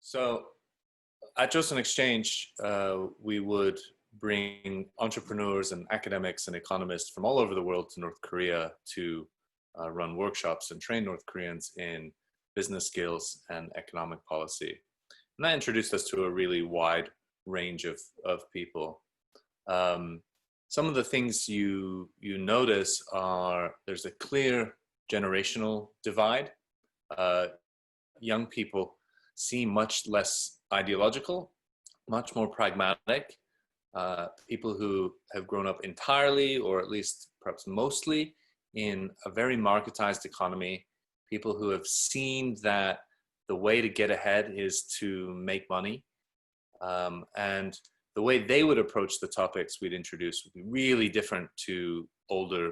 So at Choson Exchange, we would bring entrepreneurs and academics and economists from all over the world to North Korea to run workshops and train North Koreans in business skills and economic policy. And that introduced us to a really wide range of people. Some of the things you notice are there's a clear generational divide. Young people seem much less ideological, much more pragmatic. People who have grown up entirely, or at least perhaps mostly, in a very marketized economy, people who have seen that the way to get ahead is to make money. And the way they would approach the topics we'd introduce would be really different to older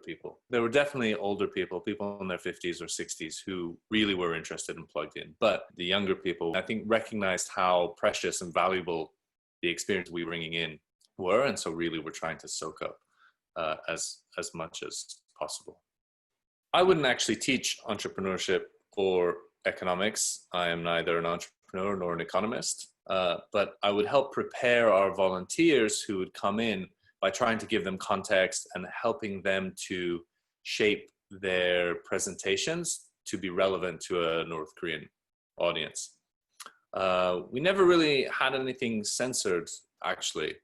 people. There were definitely older people in their 50s or 60s who really were interested and plugged in. But the younger people, I think, recognized how precious and valuable the experience we were bringing in were. And so really we're trying to soak up as much as possible. I wouldn't actually teach entrepreneurship or economics. I am neither an entrepreneur nor an economist, but I would help prepare our volunteers who would come in by trying to give them context and helping them to shape their presentations to be relevant to a North Korean audience. We never really had anything censored, actually,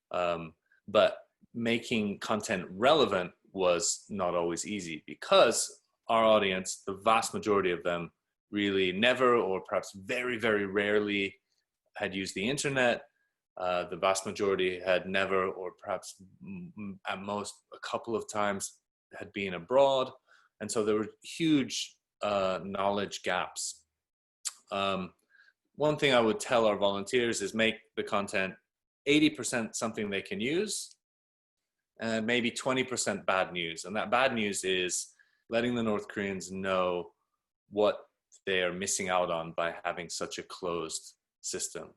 but making content relevant was not always easy because our audience, the vast majority of them, really never or perhaps very, very rarely had used the internet. The vast majority had never, or perhaps at most a couple of times, had been abroad. And so there were huge knowledge gaps. One thing I would tell our volunteers is make the content 80% something they can use and maybe 20% bad news. And that bad news is letting the North Koreans know what they are missing out on by having such a closed system.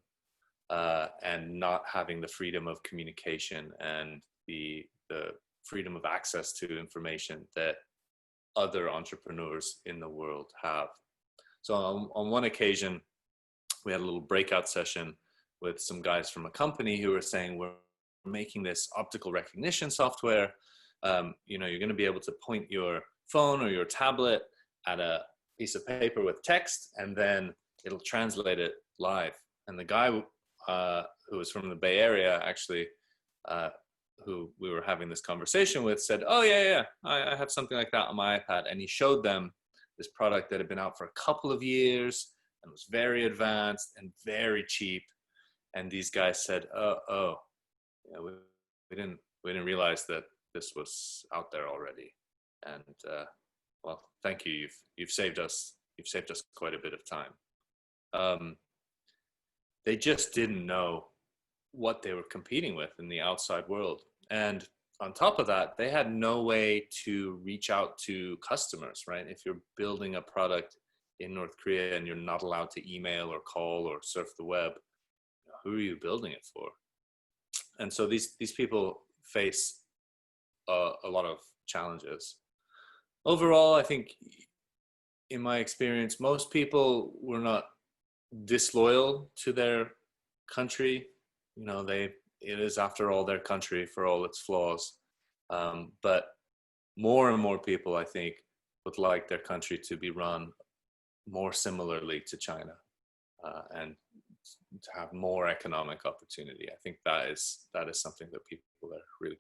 And not having the freedom of communication and the freedom of access to information that other entrepreneurs in the world have. So on one occasion, we had a little breakout session with some guys from a company who were saying, we're making this optical recognition software. You're going to be able to point your phone or your tablet at a piece of paper with text, and then it'll translate it live. And the guy who was from the Bay Area, actually, who we were having this conversation with, said, oh, yeah, I have something like that on my iPad. And he showed them this product that had been out for a couple of years and was very advanced and very cheap. And these guys said, we didn't realize that this was out there already. And well, thank you. You've saved us quite a bit of time. They just didn't know what they were competing with in the outside world. And on top of that, they had no way to reach out to customers, right? If you're building a product in North Korea and you're not allowed to email or call or surf the web, who are you building it for? And so these people face a lot of challenges. Overall, I think in my experience, most people were not disloyal to their country. It is, after all, their country for all its flaws. But more and more people, I think, would like their country to be run more similarly to China and to have more economic opportunity. I think that is something that people are really